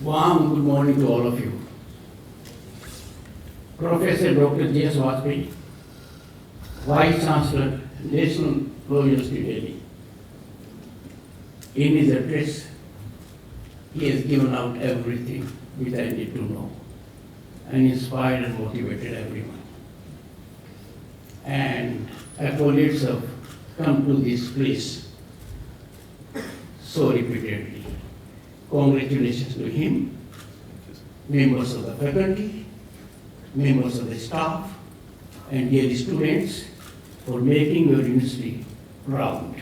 Warm good morning to all of you. Professor Dr. J.S. Vajpayee, Vice Chancellor, National Law University, Delhi. In his address, he has given out everything which I need to know and inspired and motivated everyone. And accolades have come to this place so repeatedly. Congratulations to him, members of the faculty, members of the staff, and dear students for making your university proud.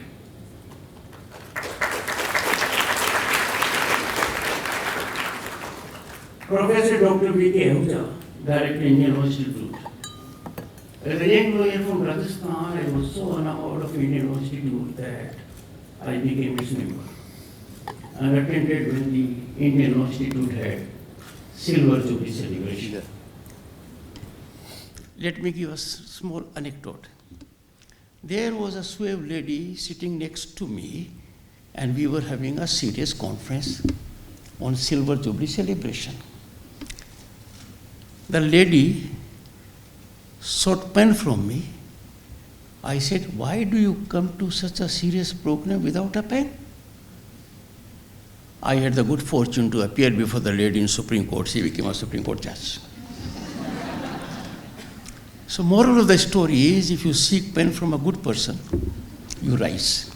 Professor Dr. V.K. Ahuja, Director, Indian Law Institute. As a young lawyer from Rajasthan, I was so enamored of Indian Law Institute that I became its member and attended when the Indian Law Institute had Silver Jubilee celebration. Let me give a small anecdote. There was a suave lady sitting next to me, and we were having a serious conference on Silver Jubilee celebration. The lady sought pen from me. I said, "Why do you come to such a serious program without a pen?" I had the good fortune to appear before the lady in Supreme Court. She became a Supreme Court judge. So moral of the story is, if you seek pen from a good person, you rise.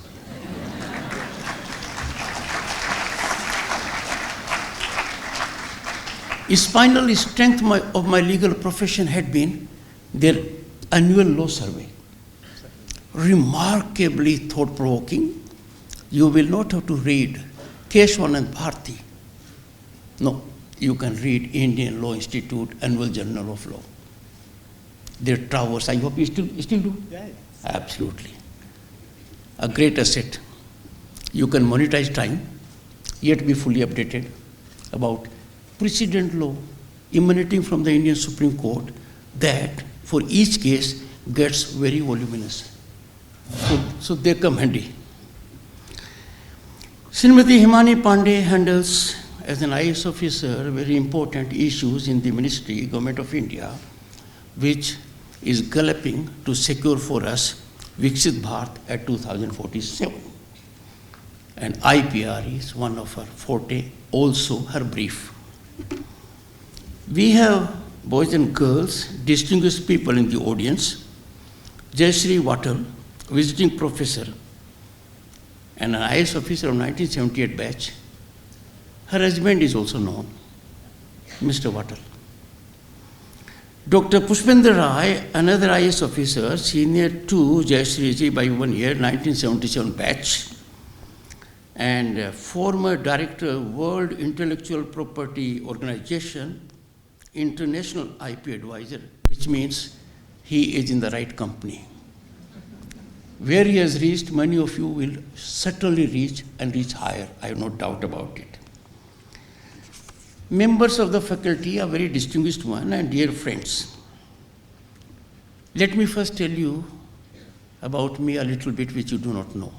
Spinal strength of my legal profession had been their annual law survey. Remarkably thought-provoking. You will not have to read Keshwan and Bharti. No, you can read Indian Law Institute Annual Journal of Law. Their towers, I hope you still do? Yeah. Absolutely. A great asset. You can monetize time, yet be fully updated about precedent law emanating from the Indian Supreme Court that for each case gets very voluminous. So they come handy. Srimati Himani Pandey handles, as an IAS officer, very important issues in the ministry, Government of India, which is galloping to secure for us Viksit Bharat at 2047. And IPR is one of her forte, also her brief. We have boys and girls, distinguished people in the audience. Jayashree Wattal, visiting professor and an IAS officer of 1978 batch. Her husband is also known, Mr. Wattal. Dr. Pushpendra Rai, another IAS officer, senior to Jayashree ji by 1 year, 1977 batch, and former director, World Intellectual Property Organization, international IP advisor, which means he is in the right company. Where he has reached, many of you will certainly reach and reach higher. I have no doubt about it. Members of the faculty are very distinguished one and dear friends. Let me first tell you about me a little bit which you do not know.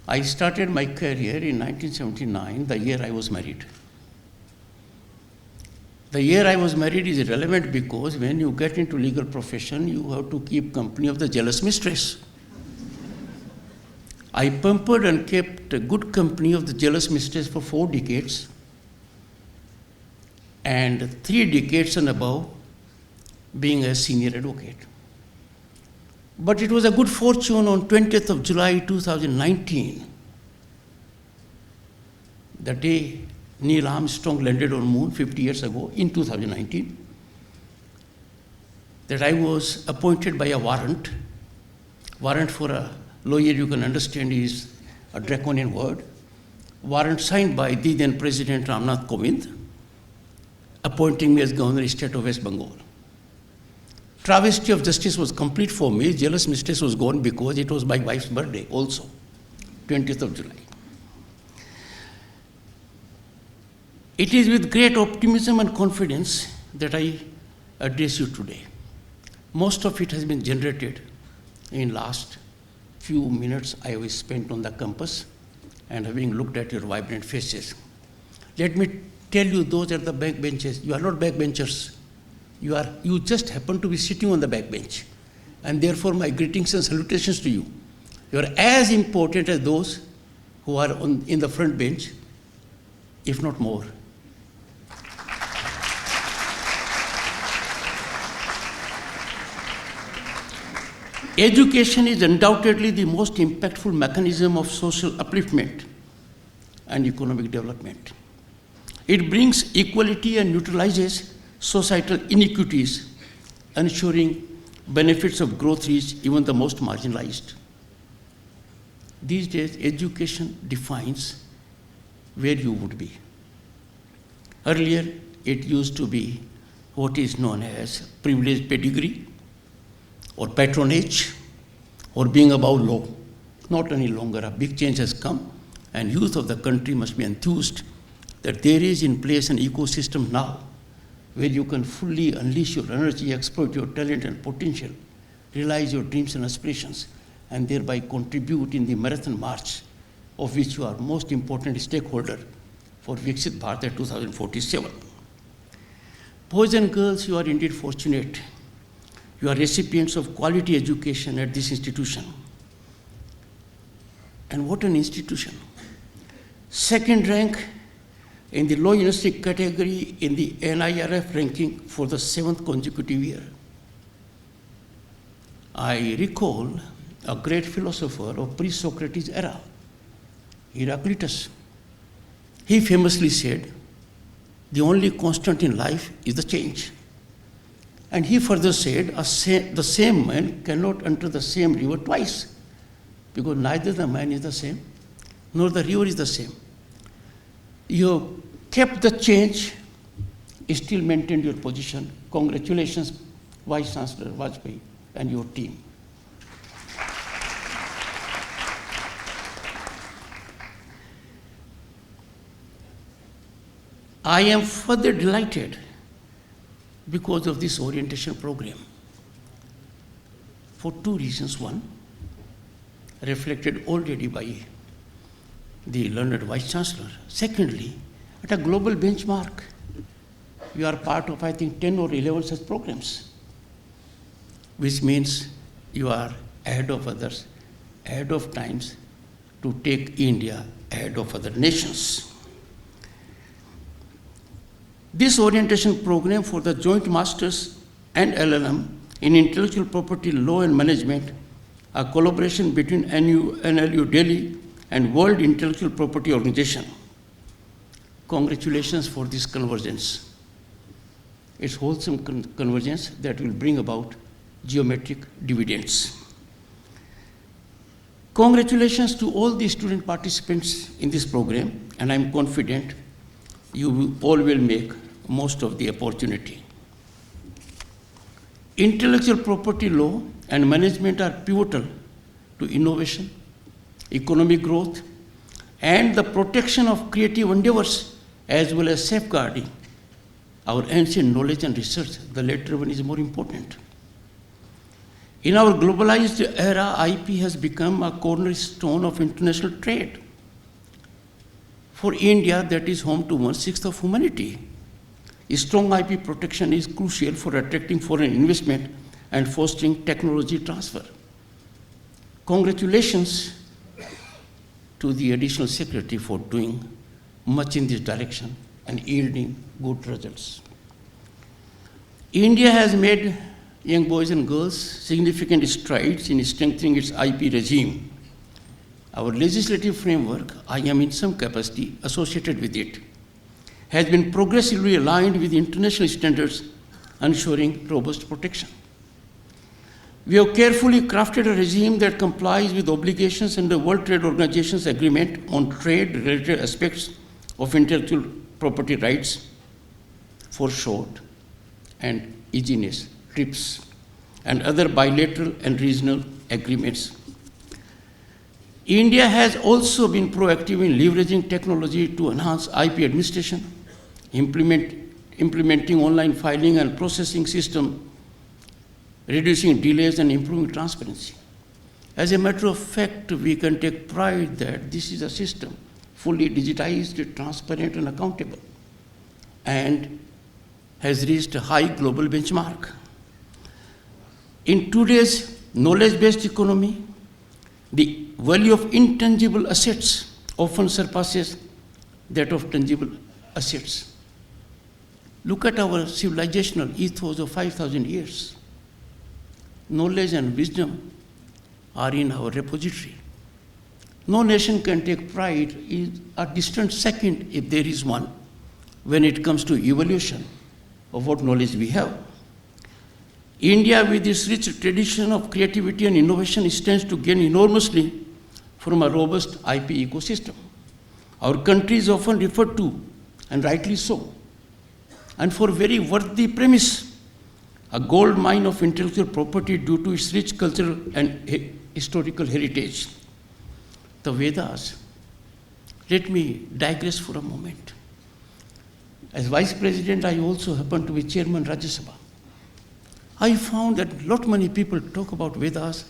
I started my career in 1979, the year I was married. The year I was married is relevant because when you get into legal profession, you have to keep company of the jealous mistress. I pampered and kept a good company of the jealous mistress for 4 decades, and 3 decades and above being a senior advocate. But it was a good fortune on 20th of July 2019, the day Neil Armstrong landed on moon 50 years ago in 2019, that I was appointed by a warrant. Warrant for a lawyer, you can understand, is a draconian word. Warrant signed by the then President Ramnath Kovind, appointing me as Governor of the State of West Bengal. Travesty of justice was complete for me. Jealous mistress was gone because it was my wife's birthday also, 20th of July. It is with great optimism and confidence that I address you today. Most of it has been generated in last few minutes I have spent on the campus and having looked at your vibrant faces. Let me tell you, those are the backbenchers. You are not backbenchers. You just happen to be sitting on the backbench. And therefore, my greetings and salutations to you. You are as important as those who are in the front bench, if not more. Education is undoubtedly the most impactful mechanism of social upliftment and economic development. It brings equality and neutralizes societal inequities, ensuring benefits of growth reach even the most marginalized. These days, education defines where you would be. Earlier, it used to be what is known as privileged pedigree, or patronage, or being above law. Not any longer. A big change has come, and youth of the country must be enthused that there is in place an ecosystem now where you can fully unleash your energy, exploit your talent and potential, realize your dreams and aspirations, and thereby contribute in the marathon march of which you are most important stakeholder for Viksit Bharat 2047. Boys and girls, you are indeed fortunate. You are recipients of quality education at this institution. And what an institution. Second rank in the low university category in the NIRF ranking for the 7th consecutive year. I recall a great philosopher of pre-Socrates era, Heraclitus. He famously said, the only constant in life is the change. And he further said, the same man cannot enter the same river twice, because neither the man is the same, nor the river is the same. You have kept the change, still maintained your position. Congratulations, Vice Chancellor Vajpayee and your team. I am further delighted because of this orientation program for two reasons. One, reflected already by the learned Vice Chancellor. Secondly, at a global benchmark, we are part of, I think, 10 or 11 such programs, which means you are ahead of others, ahead of times to take India ahead of other nations. This orientation program for the Joint Masters and LL.M in Intellectual Property Law and Management, a collaboration between NLU Delhi and World Intellectual Property Organization. Congratulations for this convergence. It's wholesome convergence that will bring about geometric dividends. Congratulations to all the student participants in this program, and I'm confident you all will make most of the opportunity. Intellectual property law and management are pivotal to innovation, economic growth, and the protection of creative endeavors, as well as safeguarding our ancient knowledge and research. The latter one is more important. In our globalized era, IP has become a cornerstone of international trade. For India, that is home to 1/6 of humanity. Strong IP protection is crucial for attracting foreign investment and fostering technology transfer. Congratulations to the Additional Secretary for doing much in this direction and yielding good results. India has made, young boys and girls, significant strides in strengthening its IP regime. Our legislative framework, I am in some capacity associated with it, has been progressively aligned with international standards, ensuring robust protection. We have carefully crafted a regime that complies with obligations under World Trade Organization's agreement on trade-related aspects of intellectual property rights, for short, and EGNES, TRIPS, and other bilateral and regional agreements. India has also been proactive in leveraging technology to enhance IP administration, implementing online filing and processing system, reducing delays and improving transparency. As a matter of fact, we can take pride that this is a system fully digitized, transparent, and accountable, and has reached a high global benchmark. In today's knowledge-based economy, the value of intangible assets often surpasses that of tangible assets. Look at our civilizational ethos of 5,000 years. Knowledge and wisdom are in our repository. No nation can take pride in a distant second, if there is one, when it comes to evaluation of what knowledge we have. India, with its rich tradition of creativity and innovation, stands to gain enormously from a robust IP ecosystem. Our country is often referred to, and rightly so, and for very worthy premise, a gold mine of intellectual property due to its rich cultural and historical heritage. The Vedas. Let me digress for a moment. As Vice President, I also happen to be Chairman Rajya Sabha. I found that lot many people talk about Vedas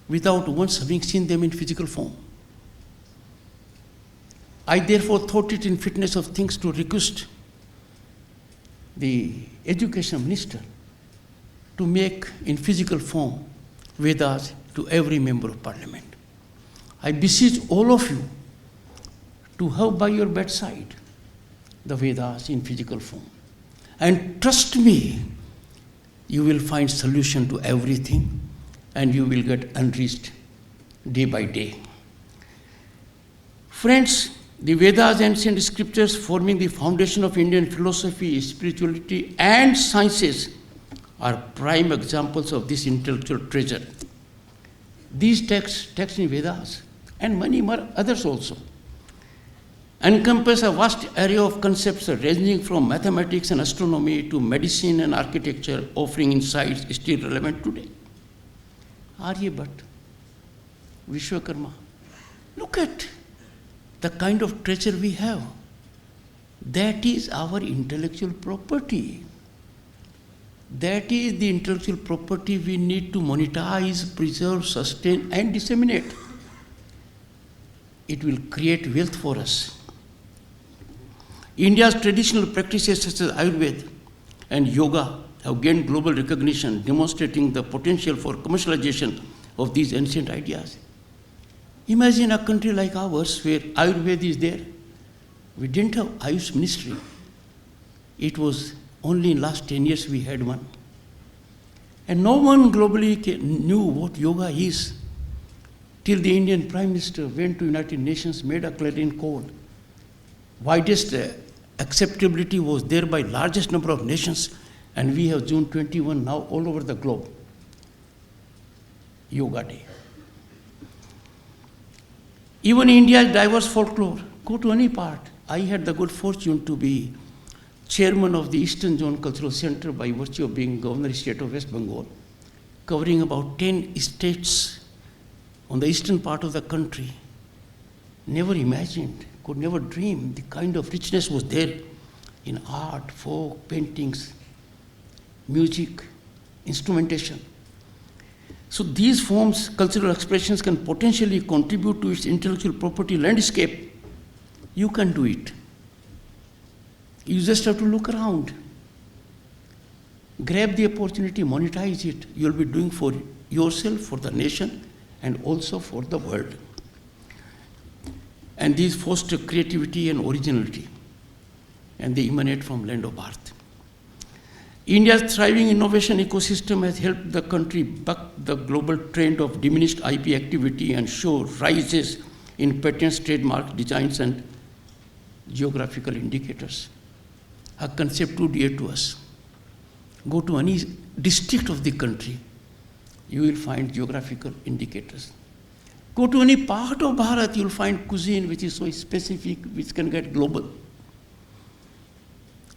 without once having seen them in physical form. I therefore thought it in fitness of things to request the Education Minister to make in physical form Vedas to every member of Parliament. I beseech all of you to have by your bedside the Vedas in physical form. And trust me, you will find solution to everything, and you will get enriched day by day. Friends, the Vedas, ancient scriptures forming the foundation of Indian philosophy, spirituality, and sciences, are prime examples of this intellectual treasure. These texts in Vedas, and many more others also, encompass a vast array of concepts ranging from mathematics and astronomy to medicine and architecture, offering insights still relevant today. Aryabhat, Vishwakarma. Look at the kind of treasure we have. That is our intellectual property. That is the intellectual property we need to monetize, preserve, sustain, and disseminate. It will create wealth for us. India's traditional practices such as Ayurveda and yoga have gained global recognition, demonstrating the potential for commercialization of these ancient ideas. Imagine a country like ours where Ayurveda is there. We didn't have Ayush Ministry. It was only in the last 10 years we had one. And no one globally knew what yoga is till the Indian Prime Minister went to United Nations, made a clarion call. Widest acceptability was there by largest number of nations, and we have June 21 now all over the globe. Yoga Day. Even India's diverse folklore. Go to any part. I had the good fortune to be chairman of the Eastern Zone Cultural Center by virtue of being Governor State of West Bengal, covering about 10 states on the eastern part of the country. Never imagined, could never dream the kind of richness was there in art, folk, paintings, music, instrumentation. So these forms, cultural expressions can potentially contribute to its intellectual property landscape. You can do it. You just have to look around. Grab the opportunity, monetize it. You'll be doing for yourself, for the nation, and also for the world. And these foster creativity and originality, and they emanate from land of Bharat. India's thriving innovation ecosystem has helped the country buck the global trend of diminished IP activity and show rises in patents, trademarks, designs, and geographical indicators. A concept too dear to us. Go to any district of the country, you will find geographical indicators. Go to any part of Bharat, you will find cuisine which is so specific, which can get global.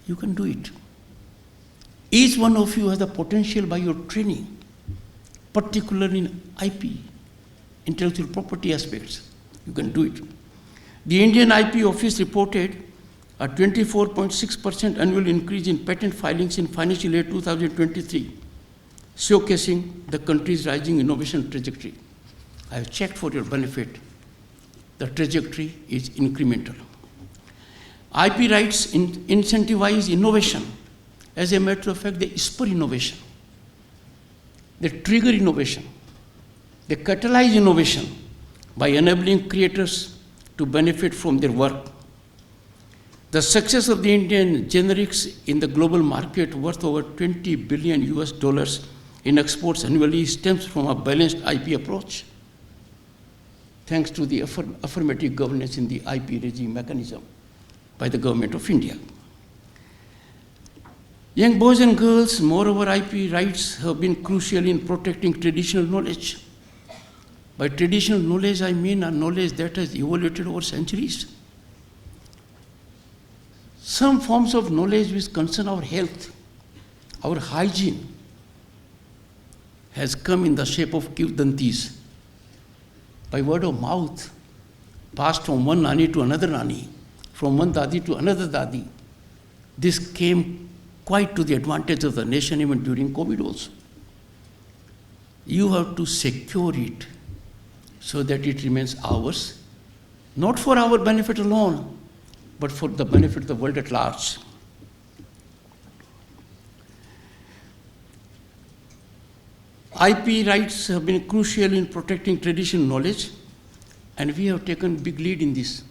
You can do it. Each one of you has the potential by your training, particularly in IP, intellectual property aspects. You can do it. The Indian IP Office reported a 24.6% annual increase in patent filings in financial year 2023, showcasing the country's rising innovation trajectory. I have checked for your benefit the trajectory is incremental. IP rights incentivize innovation. As a matter of fact, they spur innovation. They trigger innovation. They catalyze innovation by enabling creators to benefit from their work. The success of the Indian generics in the global market, worth over $20 billion in exports annually, stems from a balanced IP approach, thanks to the affirmative governance in the IP regime mechanism by the Government of India. Young boys and girls, moreover, IP rights have been crucial in protecting traditional knowledge. By traditional knowledge, I mean a knowledge that has evolved over centuries. Some forms of knowledge which concern our health, our hygiene, has come in the shape of kirtantis, by word of mouth, passed from one nani to another nani, from one dadi to another dadi. This came quite to the advantage of the nation even during COVID also. You have to secure it so that it remains ours, not for our benefit alone, but for the benefit of the world at large. IP rights have been crucial in protecting traditional knowledge, and we have taken big lead in this,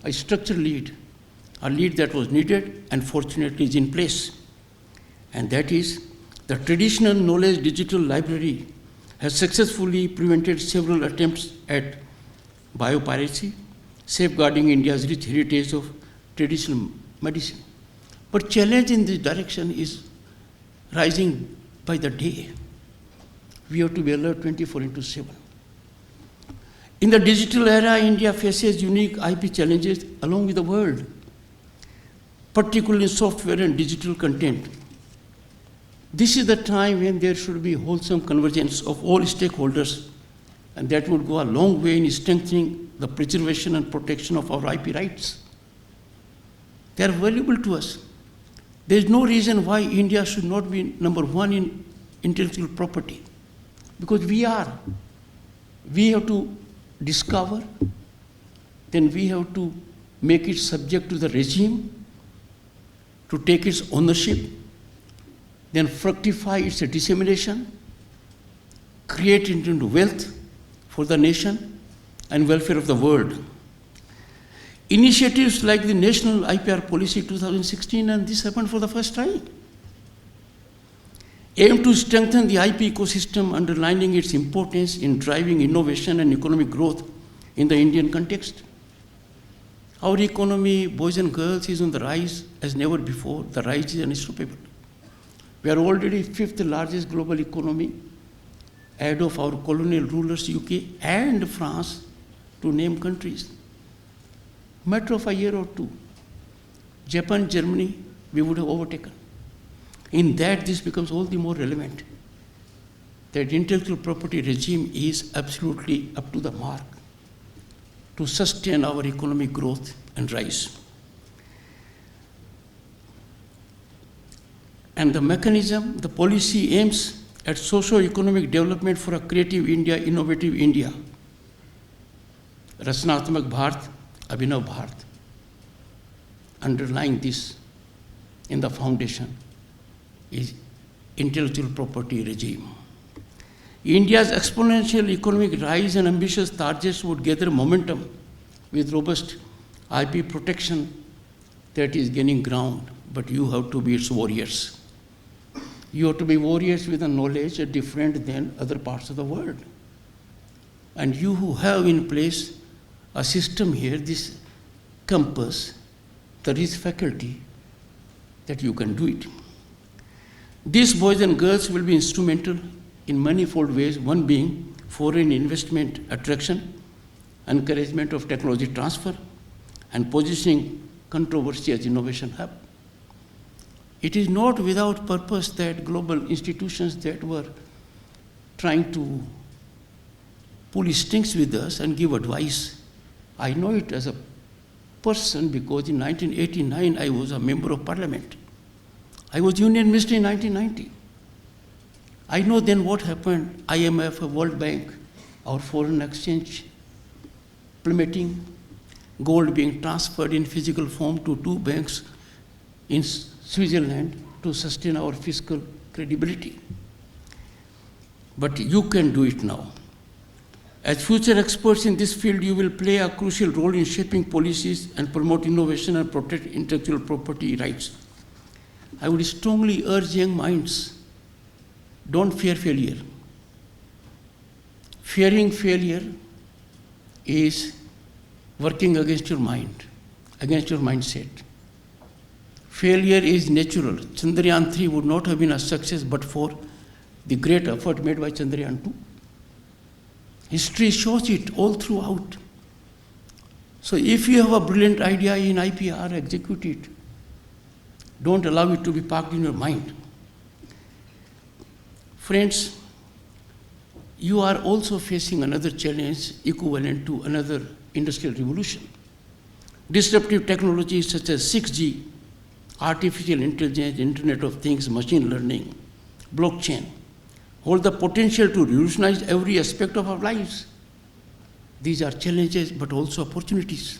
a structured lead, a lead that was needed and fortunately is in place. And that is, the traditional knowledge digital library has successfully prevented several attempts at biopiracy, safeguarding India's rich heritage of traditional medicine. But challenge in this direction is rising by the day. We have to be alert 24/7. In the digital era, India faces unique IP challenges along with the world, particularly in software and digital content. This is the time when there should be wholesome convergence of all stakeholders, and that would go a long way in strengthening the preservation and protection of our IP rights. They are valuable to us. There is no reason why India should not be number one in intellectual property, because we are. We have to discover, then we have to make it subject to the regime, to take its ownership, then fructify its dissemination, create it into wealth for the nation and welfare of the world. Initiatives like the National IPR Policy 2016, and this happened for the first time, aim to strengthen the IP ecosystem, underlining its importance in driving innovation and economic growth in the Indian context. Our economy, boys and girls, is on the rise as never before. The rise is unstoppable. We are already fifth largest global economy, ahead of our colonial rulers, UK and France, to name countries. Matter of a year or two, Japan, Germany, we would have overtaken. In that, this becomes all the more relevant, that intellectual property regime is absolutely up to the mark to sustain our economic growth and rise. And the mechanism, the policy aims at socio-economic development for a creative India, innovative India. Rachanatmak Bharat, Abhinav Bharat. Underlying this in the foundation is intellectual property regime. India's exponential economic rise and ambitious targets would gather momentum with robust IP protection that is gaining ground, but you have to be its warriors. You have to be warriors with a knowledge different than other parts of the world. And you who have in place a system here, this compass, there is faculty that you can do it. These boys and girls will be instrumental in manifold ways, one being foreign investment attraction, encouragement of technology transfer, and positioning controversy as innovation hub. It is not without purpose that global institutions that were trying to pull strings with us and give advice. I know it as a person because in 1989 I was a member of parliament. I was Union Minister in 1990. I know then what happened. IMF, World Bank, our foreign exchange plummeting, gold being transferred in physical form to 2 banks in Switzerland to sustain our fiscal credibility. But you can do it now. As future experts in this field, you will play a crucial role in shaping policies and promote innovation and protect intellectual property rights. I would strongly urge young minds, don't fear failure. Fearing failure is working against your mind, against your mindset. Failure is natural. Chandrayaan 3 would not have been a success but for the great effort made by Chandrayaan 2. History shows it all throughout. So if you have a brilliant idea in IPR, execute it. Don't allow it to be parked in your mind. Friends, you are also facing another challenge equivalent to another industrial revolution. Disruptive technologies such as 6G, artificial intelligence, Internet of Things, machine learning, blockchain, hold the potential to revolutionize every aspect of our lives. These are challenges but also opportunities.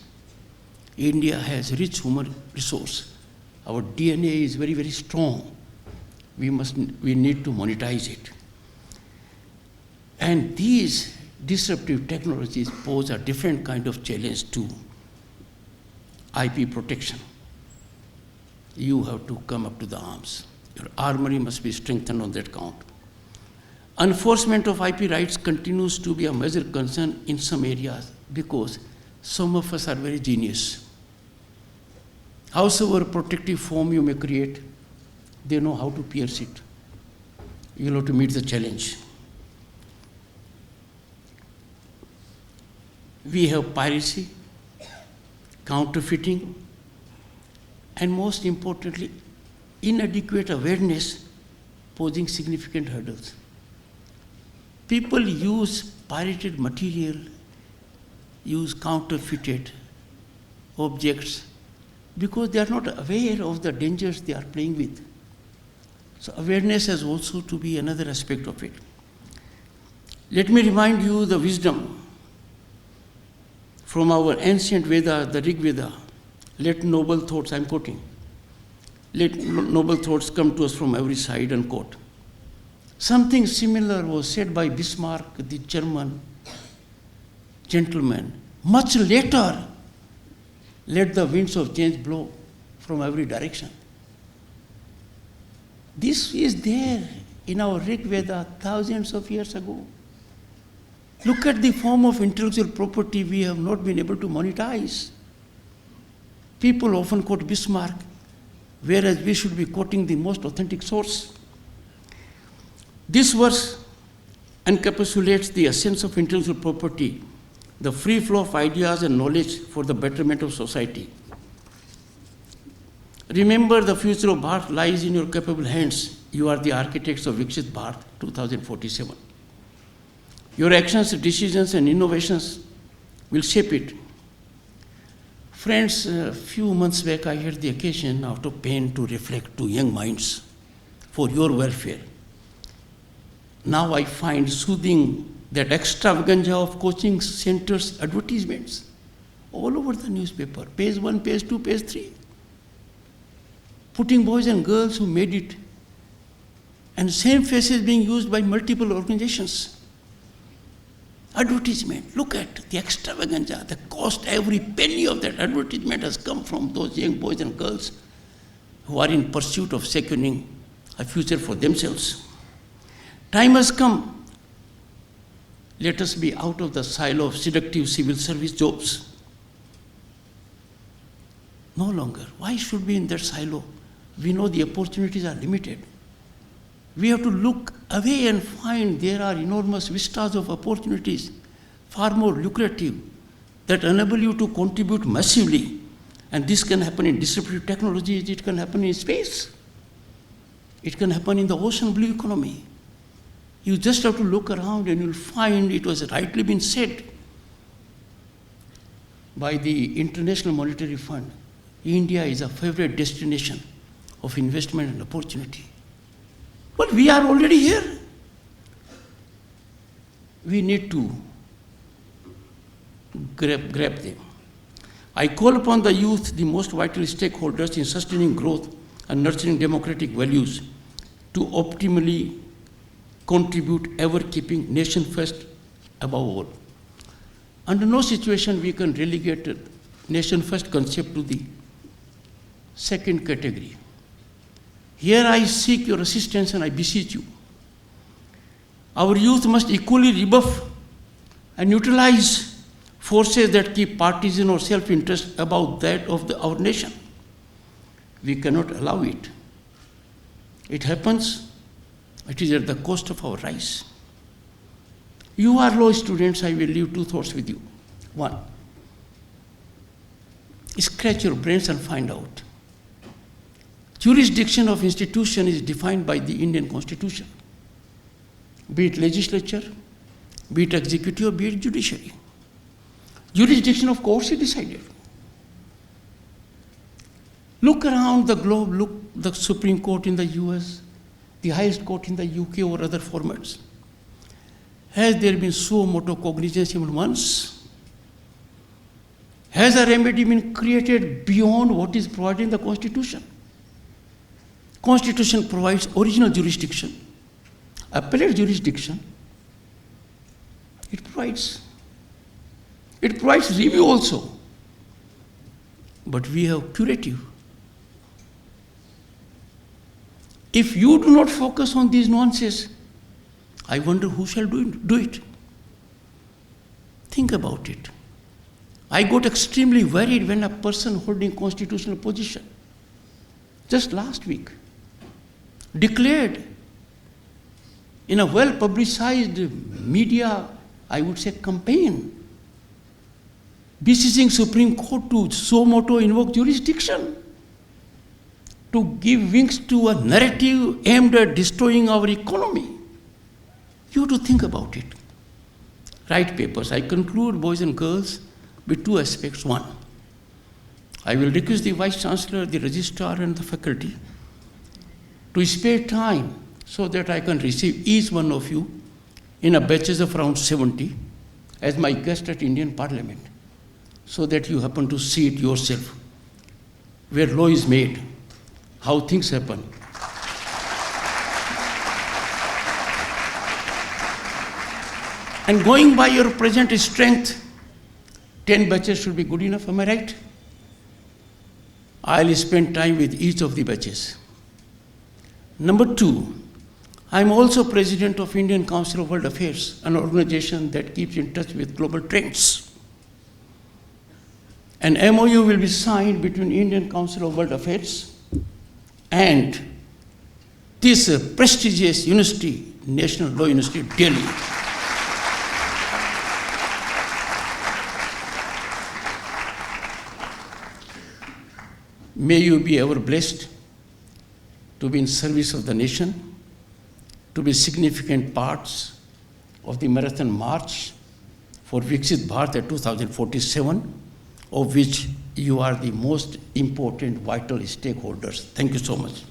India has rich human resource. Our DNA is very, very strong. We need to monetize it. And these disruptive technologies pose a different kind of challenge to IP protection. You have to come up to the arms. Your armory must be strengthened on that count. Enforcement of IP rights continues to be a major concern in some areas because some of us are very genius. However protective foam you may create, they know how to pierce it. You'll have to meet the challenge. We have piracy, counterfeiting, and most importantly, inadequate awareness posing significant hurdles. People use pirated material, use counterfeited objects because they are not aware of the dangers they are playing with. So awareness has also to be another aspect of it. Let me remind you the wisdom from our ancient Veda, the Rig Veda. Let noble thoughts, I'm quoting, let noble thoughts come to us from every side, unquote. Something similar was said by Bismarck, the German gentleman. Much later, let the winds of change blow from every direction. This is there in our Rig Veda thousands of years ago. Look at the form of intellectual property we have not been able to monetize. People often quote Bismarck, whereas we should be quoting the most authentic source. This verse encapsulates the essence of intellectual property, the free flow of ideas and knowledge for the betterment of society. Remember, the future of Bharat lies in your capable hands. You are the architects of Viksit Bharat 2047. Your actions, decisions, and innovations will shape it. Friends, a few months back I had the occasion out of pain to reflect to young minds for your welfare. Now I find soothing that extravaganza of coaching centers advertisements all over the newspaper, page 1, page 2, page 3. Putting boys and girls who made it, and same faces being used by multiple organizations. Advertisement, look at the extravaganza, the cost, every penny of that advertisement has come from those young boys and girls who are in pursuit of securing a future for themselves. Time has come. Let us be out of the silo of seductive civil service jobs. No longer. Why should we be in that silo? We know the opportunities are limited. We have to look away and find there are enormous vistas of opportunities, far more lucrative, that enable you to contribute massively. And this can happen in disruptive technologies, it can happen in space. It can happen in the ocean blue economy. You just have to look around and you'll find it was rightly been said by the International Monetary Fund. India is a favorite destination of investment and opportunity. But we are already here. grab them. I call upon the youth, the most vital stakeholders in sustaining growth and nurturing democratic values, to optimally contribute, ever keeping nation first above all. Under no situation we can relegate the nation first concept to the second category. Here I seek your assistance and I beseech you. Our youth must equally rebuff and utilize forces that keep partisan or self-interest above that of our nation. We cannot allow it. It happens, it is at the cost of our rise. You are law students, I will leave two thoughts with you. One, scratch your brains and find out. Jurisdiction of institution is defined by the Indian Constitution, be it legislature, be it executive, be it judiciary. Jurisdiction of courts is decided. Look around the globe, look the Supreme Court in the US, the highest court in the UK or other formats. Has there been suo motu cognizance even once? Has a remedy been created beyond what is provided in the Constitution? Constitution provides original jurisdiction, appellate jurisdiction. It provides review also. But we have curative. If you do not focus on these nuances, I wonder who shall do it. Think about it. I got extremely worried when a person holding constitutional position just last week declared in a well-publicized media, I would say, campaign, beseeching Supreme Court to suo motu invoke jurisdiction, to give wings to a narrative aimed at destroying our economy. You have to think about it. Write papers. I conclude, boys and girls, with two aspects. One, I will request the Vice Chancellor, the Registrar, and the faculty to spare time so that I can receive each one of you in a batches of around 70 as my guest at Indian Parliament, so that you happen to see it yourself, where law is made, how things happen. And going by your present strength, 10 batches should be good enough, am I right? I'll spend time with each of the batches. Number two, I'm also President of Indian Council of World Affairs, an organization that keeps in touch with global trends. An MOU will be signed between Indian Council of World Affairs and this prestigious university, National Law University, Delhi. May you be ever blessed to be in service of the nation, to be significant parts of the marathon march for Viksit Bharat 2047, of which you are the most important vital stakeholders. Thank you so much.